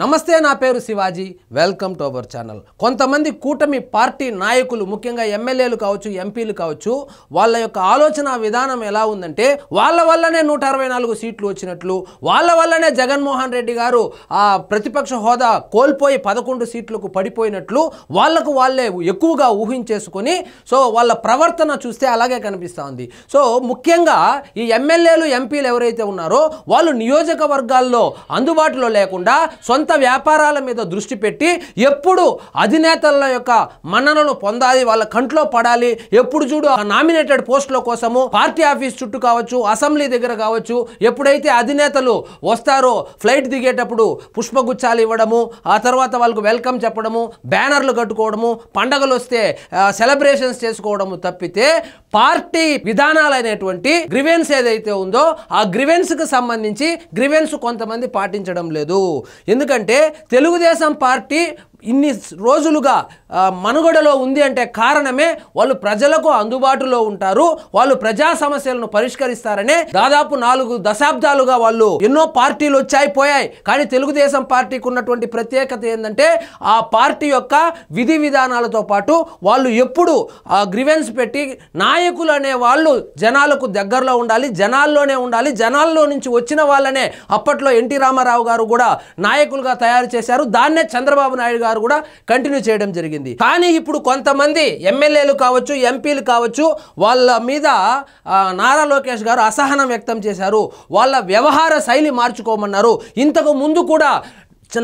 నమస్తే, నా పేరు Shivaji. Welcome to our channel. కొంతమంది కూటమి పార్టీ నాయకులు, ముఖ్యంగా ఎమ్మెల్యేలు కావచ్చు, ఎంపీలు కావచ్చు, వాళ్ళ యొక్క ఆలోచన విధానం ఎలా ఉందంటే వాళ్ళ వల్లనే 164 సీట్లు వచ్చినట్లు, వాళ్ళ వల్లనే జగన్మోహన్ రెడ్డి గారు ఆ ప్రతిపక్ష హోదా కోల్పోయి 11 సీట్లకు పడిపోయినట్లు వాళ్ళకు వాళ్ళే ఎక్కువగా ఊహించేసుకొని వాళ్ళ ప్రవర్తన చూస్తే అలాగే కనిపిస్తూ ఉంది. ముఖ్యంగా ఈ ఎమ్మెల్యేలు, ఎంపీలు ఎవరైతే ఉన్నారో వాళ్ళు నియోజకవర్గాల్లో అందుబాటులో లేకుండా సొంత వ్యాపారాల మీద దృష్టి పెట్టి ఎప్పుడు అధినేతల యొక్క మన్ననలు పొందాలి, వాళ్ళ కంట్లో పడాలి, ఎప్పుడు చూడు నామినేటెడ్ పోస్టుల కోసము పార్టీ ఆఫీస్ చుట్టూ కావచ్చు, అసెంబ్లీ దగ్గర కావచ్చు, ఎప్పుడైతే అధినేతలు వస్తారో ఫ్లైట్ దిగేటప్పుడు పుష్పగుచ్చాలు ఇవ్వడము, ఆ తర్వాత వాళ్ళకు వెల్కమ్ చెప్పడము, బ్యానర్లు కట్టుకోవడము, పండగలు వస్తే సెలబ్రేషన్స్ చేసుకోవడము తప్పితే పార్టీ విధానాలు అనేటువంటి గ్రివెన్స్ ఏదైతే ఉందో ఆ గ్రివెన్స్కి సంబంధించి గ్రివెన్స్ కొంతమంది పాటించడం లేదు. ఎందుకంటే తెలుగుదేశం పార్టీ ఇన్ని రోజులుగా మనుగడలో ఉంది అంటే కారణమే వాళ్ళు ప్రజలకు అందుబాటులో ఉంటారు, వాళ్ళు ప్రజా సమస్యలను పరిష్కరిస్తారనే. దాదాపు 4 దశాబ్దాలుగా వాళ్ళు ఎన్నో పార్టీలు వచ్చాయిపోయాయి. కానీ తెలుగుదేశం పార్టీకి ఉన్నటువంటి ప్రత్యేకత ఏంటంటే ఆ పార్టీ యొక్క విధి విధానాలతో పాటు వాళ్ళు ఎప్పుడు గ్రివెన్స్ పెట్టి నాయకులు అనే వాళ్ళు జనాలకు దగ్గరలో ఉండాలి, జనాల్లోనే ఉండాలి, జనాల్లో నుంచి వచ్చిన వాళ్ళనే అప్పట్లో ఎన్టీ రామారావు గారు కూడా నాయకులుగా తయారు చేశారు. దాన్నే చంద్రబాబు నాయుడు గారు కూడా కంటిన్యూ చేయడం జరిగింది. కానీ ఇప్పుడు కొంతమంది ఎమ్మెల్యేలు కావచ్చు, ఎంపీలు కావచ్చు, వాళ్ళ మీద నారా లోకేష్ గారు అసహనం వ్యక్తం చేశారు. వాళ్ళ వ్యవహార శైలి మార్చుకోమన్నారు. ఇంతకు ముందు కూడా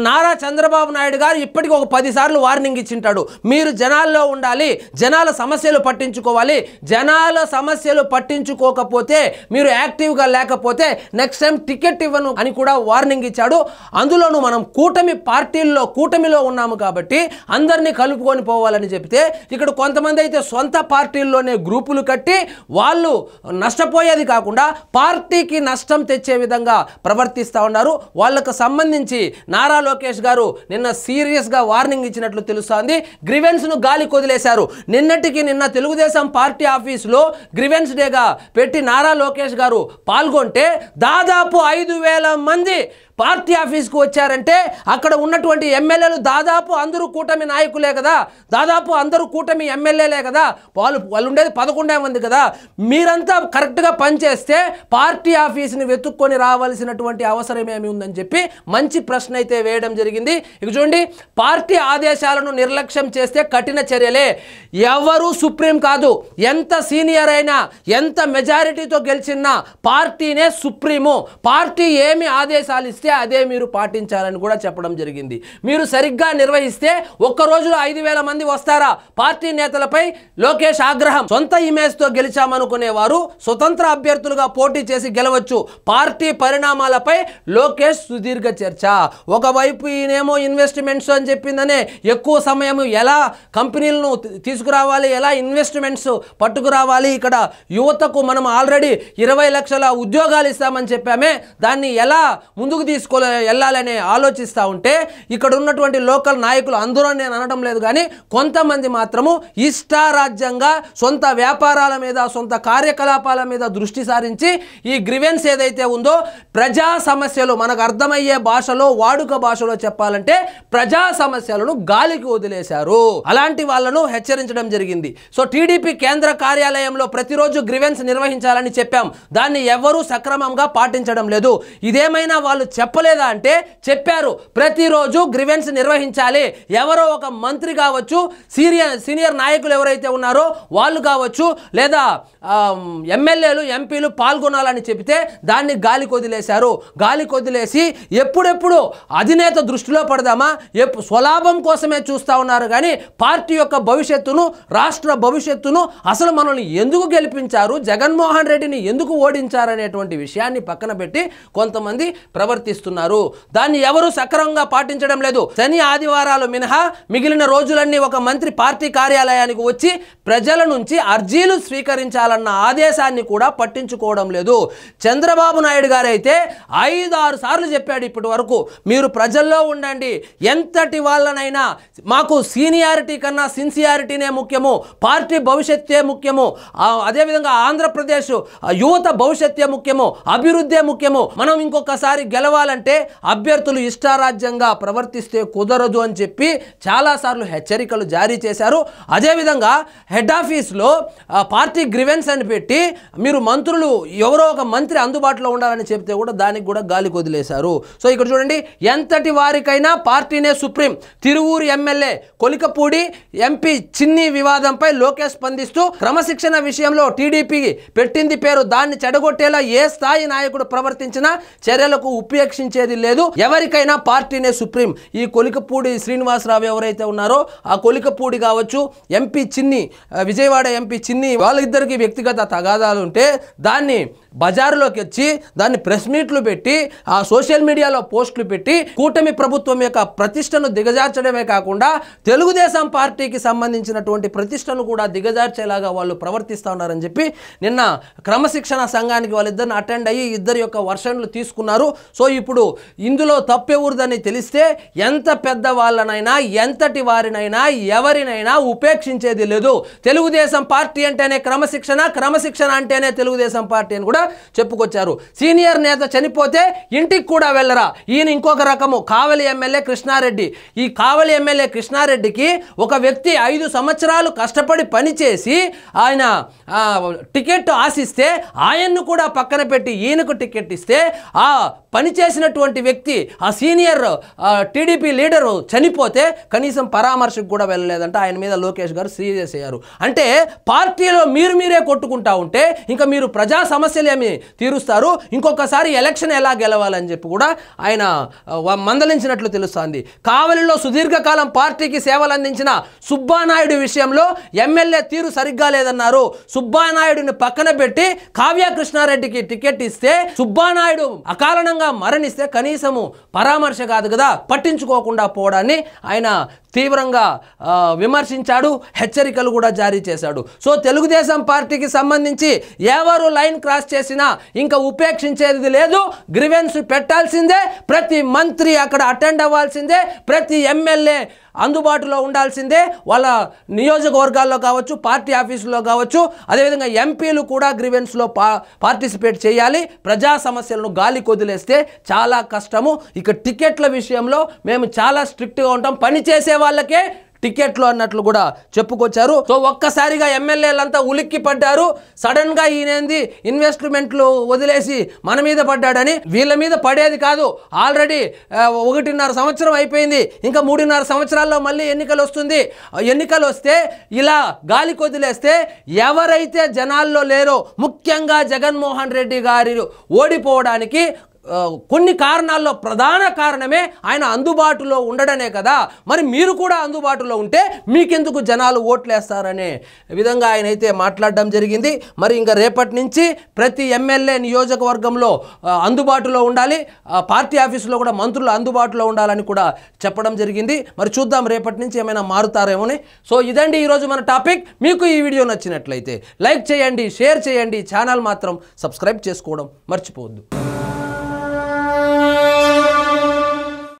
నారా చంద్రబాబు నాయుడు గారు ఇప్పటికీ ఒక 10 సార్లు వార్నింగ్ ఇచ్చింటాడు. మీరు జనాల్లో ఉండాలి, జనాల సమస్యలు పట్టించుకోవాలి, జనాల సమస్యలు పట్టించుకోకపోతే, మీరు యాక్టివ్గా లేకపోతే నెక్స్ట్ టైం టికెట్ ఇవ్వను అని కూడా వార్నింగ్ ఇచ్చాడు. అందులోనూ మనం కూటమిలో ఉన్నాము కాబట్టి అందరినీ కలుపుకొని పోవాలని చెప్తే ఇక్కడ కొంతమంది అయితే సొంత పార్టీల్లోనే గ్రూపులు కట్టి వాళ్ళు నష్టపోయేది కాకుండా పార్టీకి నష్టం తెచ్చే విధంగా ప్రవర్తిస్తూ ఉన్నారు. వాళ్ళకు సంబంధించి నారా లోకేష్ గారు నిన్న సీరియస్గా వార్నింగ్ ఇచ్చినట్లు తెలుస్తోంది. గ్రివెన్స్ను గాలి కొదిలేశారు. నిన్న తెలుగుదేశం పార్టీ ఆఫీసులో గ్రివెన్స్ డేగా పెట్టి నారా లోకేష్ గారు పాల్గొంటే దాదాపు 5,000 మంది పార్టీ ఆఫీస్కు వచ్చారంటే అక్కడ ఉన్నటువంటి ఎమ్మెల్యేలు దాదాపు అందరూ కూటమి నాయకులే కదా, దాదాపు అందరూ కూటమి ఎమ్మెల్యేలే కదా, వాళ్ళు ఉండేది 11 మంది కదా. మీరంతా కరెక్ట్గా పనిచేస్తే పార్టీ ఆఫీస్ని వెతుక్కొని రావాల్సినటువంటి అవసరం ఏమి ఉందని చెప్పి మంచి ప్రశ్న అయితే వేయడం జరిగింది. ఇక చూడండి, పార్టీ ఆదేశాలను నిర్లక్ష్యం చేస్తే కఠిన చర్యలే. ఎవరు సుప్రీం కాదు, ఎంత సీనియర్ అయినా, ఎంత మెజారిటీతో గెలిచినా పార్టీనే సుప్రీము. పార్టీ ఏమి ఆదేశాలు ఇస్తే అదే మీరు పాటించాలని కూడా చెప్పడం జరిగింది. మీరు సరిగ్గా నిర్వహిస్తే ఒక్క రోజులో 5,000 మంది వస్తారా? పార్టీ నేతలపై లోకేష్ ఆగ్రహం. సొంత ఇమేజ్తో గెలిచామనుకునేవారు స్వతంత్ర అభ్యర్థులుగా పోటీ చేసి గెలవచ్చు. పార్టీ పరిణామాలపై లోకేష్ సుదీర్ఘ చర్చ. ఒకవైపు ఈయనేమో ఇన్వెస్ట్మెంట్స్ అని చెప్పిందనే ఎక్కువ సమయం ఎలా కంపెనీలను తీసుకురావాలి, ఎలా ఇన్వెస్ట్మెంట్స్ పట్టుకురావాలి, ఇక్కడ యువతకు మనం ఆల్రెడీ 20 లక్షల ఉద్యోగాలు ఇస్తామని చెప్పామే, దాన్ని ఎలా ముందుకు వెళ్ళాలని ఆలోచిస్తూ ఉంటే ఇక్కడ ఉన్నటువంటి లోకల్ నాయకులు అందరూ నేను అనడం లేదు కానీ కొంతమంది మాత్రము ఇష్టారాజ్యంగా సొంత వ్యాపారాల మీద, సొంత కార్యకలాపాల మీద దృష్టి సారించి ఈ గ్రివెన్స్ ఏదైతే ఉందో ప్రజా సమస్యలు, మనకు అర్థమయ్యే భాషలో, వాడుక భాషలో చెప్పాలంటే ప్రజా సమస్యలను గాలికి వదిలేశారు. అలాంటి వాళ్ళను హెచ్చరించడం జరిగింది. టీడీపీ కేంద్ర కార్యాలయంలో ప్రతిరోజు గ్రివెన్స్ నిర్వహించాలని చెప్పాం, దాన్ని ఎవరూ సక్రమంగా పాటించడం లేదు. ఇదేమైనా వాళ్ళు చెప్పలేదా అంటే చెప్పారు. ప్రతిరోజు గ్రివెన్స్ నిర్వహించాలి. ఎవరో ఒక మంత్రి కావచ్చు, సీనియర్ నాయకులు ఎవరైతే ఉన్నారో వాళ్ళు కావచ్చు, లేదా ఎమ్మెల్యేలు, ఎంపీలు పాల్గొనాలని చెబితే దాన్ని గాలి కొదిలేశారు. గాలి కొదిలేసి ఎప్పుడెప్పుడు అధినేత దృష్టిలో పడదామా, స్వలాభం కోసమే చూస్తూ ఉన్నారు కానీ పార్టీ యొక్క భవిష్యత్తును, రాష్ట్ర భవిష్యత్తును, అసలు మనల్ని ఎందుకు గెలిపించారు, జగన్మోహన్ రెడ్డిని ఎందుకు ఓడించారనేటువంటి విషయాన్ని పక్కన పెట్టి కొంతమంది ప్రవర్తిస్తున్నారు. దాన్ని ఎవరు సక్రమంగా పాటించడం లేదు. శని ఆదివారాలు మినహా మిగిలిన రోజులన్నీ ఒక మంత్రి పార్టీ కార్యాలయానికి వచ్చి ప్రజల నుంచి అర్జీలు స్వీకరించాలన్న ఆదేశాన్ని కూడా పట్టించుకోవడం లేదు. చంద్రబాబు నాయుడు గారు అయితే 5-6 సార్లు చెప్పాడు ఇప్పటి వరకు, మీరు ప్రజల్లో ఉండండి, ఎంతటి వాళ్ళనైనా మాకు సీనియారిటీ కన్నా సిన్సియారిటీనే ముఖ్యము, పార్టీ భవిష్యత్తే ముఖ్యము, అదేవిధంగా ఆంధ్రప్రదేశ్ యువత భవిష్యత్తే ముఖ్యము, అభివృద్ధే ముఖ్యము, మనం ఇంకొకసారి గెలవాలి గెలవాలంటే అభ్యర్థులు ఇష్టారాజ్యంగా ప్రవర్తిస్తే కుదరదు అని చెప్పి చాలాసార్లు హెచ్చరికలు జారీ చేశారు. అదేవిధంగా హెడ్ ఆఫీస్లో పార్టీ గ్రివెన్స్ అని పెట్టి మీరు మంత్రులు ఎవరో ఒక మంత్రి అందుబాటులో ఉండాలని చెప్తే కూడా దానికి కూడా గాలి కొదిలేశారు. సో ఇక్కడ చూడండి, ఎంతటి వారికైనా పార్టీనే supreme. Tiruvuru MLA Kolikapudi MP చిన్ని వివాదంపై లోకేష్ స్పందిస్తూ క్రమశిక్షణ విషయంలో టీడీపీ పెట్టింది పేరు, దాన్ని చెడగొట్టేలా ఏ స్థాయి నాయకుడు ప్రవర్తించినా చర్యలకు ఉపేక్షించేది లేదు, ఎవరికైనా పార్టీనే సుప్రీం. ఈ కొలికపూడి శ్రీనివాసరావు ఎవరైతే ఉన్నారో ఆ కొలికపూడి కావచ్చు, ఎంపీ చిన్ని, విజయవాడ ఎంపీ చిన్ని, వాళ్ళిద్దరికి వ్యక్తిగత తగాదాలు ఉంటే దాన్ని బజారులోకి వచ్చి దాన్ని ప్రెస్ మీట్లు పెట్టి ఆ సోషల్ మీడియాలో పోస్టులు పెట్టి కూటమి ప్రభుత్వం యొక్క ప్రతిష్టను దిగజార్చడమే కాకుండా తెలుగుదేశం పార్టీకి సంబంధించినటువంటి ప్రతిష్టను కూడా దిగజార్చేలాగా వాళ్ళు ప్రవర్తిస్తూ ఉన్నారని చెప్పి నిన్న క్రమశిక్షణ సంఘానికి వాళ్ళిద్దరిని అటెండ్ అయ్యి ఇద్దరి యొక్క వర్షన్లు తీసుకున్నారు. సో ఇప్పుడు ఇందులో తప్పెవరిదని తెలిస్తే ఎంత పెద్ద వాళ్ళనైనా ఎంతటి వారినైనా ఎవరినైనా ఉపేక్షించేది లేదు. తెలుగుదేశం పార్టీ అంటేనే క్రమశిక్షణ, క్రమశిక్షణ అంటేనే తెలుగుదేశం పార్టీ అని కూడా చెప్పుకొచ్చారు. సీనియర్ నేత చనిపోతే ఇంటికి కూడా వెళ్ళరా. ఈయన ఇంకొక రకము. కావలి ఎమ్మెల్యే కృష్ణారెడ్డి. ఈ కావలి ఎమ్మెల్యే కృష్ణారెడ్డికి ఒక వ్యక్తి 5 సంవత్సరాలు కష్టపడి పనిచేసి ఆయన టికెట్ ఆశిస్తే ఆయన్ను కూడా పక్కన పెట్టి ఈయనకు టికెట్ ఇస్తే ఆ పనిచేసినటువంటి వ్యక్తి, ఆ సీనియర్ టీడీపీ లీడరు చనిపోతే కనీసం పరామర్శకు కూడా వెళ్ళలేదంట. ఆయన మీద లోకేష్ గారు సీరియస్ అయ్యారు. అంటే పార్టీలో మీరే కొట్టుకుంటా ఉంటే ఇంకా మీరు ప్రజా సమస్యలు ఏమి తీరుస్తారు, ఇంకొకసారి ఎలక్షన్ ఎలా గెలవాలని చెప్పి కూడా ఆయన మందలించినట్లు తెలుస్తోంది. కావలిలో సుదీర్ఘకాలం పార్టీకి సేవలు అందించిన సుబ్బానాయుడు విషయంలో ఎమ్మెల్యే తీరు సరిగ్గా లేదన్నారు. సుబ్బానాయుడిని పక్కన పెట్టి కావ్య కృష్ణారెడ్డికి టికెట్ ఇస్తే సుబ్బానాయుడు అకారణంగా మరణిస్తే కనీసము పరామర్శ కాదు కదా, పట్టించుకోకుండా పోవడాన్ని ఆయన తీవ్రంగా విమర్శించాడు. హెచ్చరికలు కూడా జారీ చేశాడు. సో తెలుగుదేశం పార్టీకి సంబంధించి ఎవరు లైన్ క్రాస్ చేసినా ఇంకా ఉపేక్షించేది లేదు. గ్రివెన్స్ పెట్టాల్సిందే, ప్రతి మంత్రి అక్కడ అటెండ్ అవ్వాల్సిందే, ప్రతి ఎమ్మెల్యే అందుబాటులో ఉండాల్సిందే. వాళ్ళ నియోజకవర్గాల్లో కావచ్చు, పార్టీ ఆఫీసులో కావచ్చు, అదేవిధంగా ఎంపీలు కూడా గ్రివెన్స్లో పార్టిసిపేట్ చేయాలి. ప్రజా సమస్యలను గాలి కొదిలేస్తే చాలా కష్టము. ఇక టికెట్ల విషయంలో మేము చాలా స్ట్రిక్ట్గా ఉంటాం, పనిచేసే వాళ్ళకే టికెట్లు అన్నట్లు కూడా చెప్పుకొచ్చారు. సో ఒక్కసారిగా ఎమ్మెల్యేలంతా ఉలిక్కి పడ్డారు. సడన్ గా ఈయనేంది ఇన్వెస్ట్మెంట్లు వదిలేసి మన మీద పడ్డాడని. వీళ్ళ మీద పడేది కాదు. ఆల్రెడీ 1.5 సంవత్సరం అయిపోయింది. ఇంకా 3.5 సంవత్సరాల్లో మళ్ళీ ఎన్నికలు వస్తుంది. ఎన్నికలు వస్తే ఇలా గాలి కొదిలేస్తే ఎవరైతే జనాల్లో లేరో, ముఖ్యంగా జగన్మోహన్ రెడ్డి గారి ఓడిపోవడానికి కొన్ని కారణాల్లో ప్రధాన కారణమే ఆయన అందుబాటులో ఉండడనే కదా. మరి మీరు కూడా అందుబాటులో ఉంటే మీకెందుకు జనాలు ఓట్లేస్తారనే విధంగా ఆయన అయితే మాట్లాడడం జరిగింది. మరి ఇంకా రేపటి నుంచి ప్రతి ఎమ్మెల్యే నియోజకవర్గంలో అందుబాటులో ఉండాలి, పార్టీ ఆఫీసులో కూడా మంత్రులు అందుబాటులో ఉండాలని కూడా చెప్పడం జరిగింది. మరి చూద్దాం రేపటి నుంచి ఏమైనా మారుతారేమోని. సో ఇదండి ఈరోజు మన టాపిక్. మీకు ఈ వీడియో నచ్చినట్లయితే లైక్ చేయండి, షేర్ చేయండి, ఛానల్ మాత్రం సబ్స్క్రైబ్ చేసుకోవడం మర్చిపోవద్దు.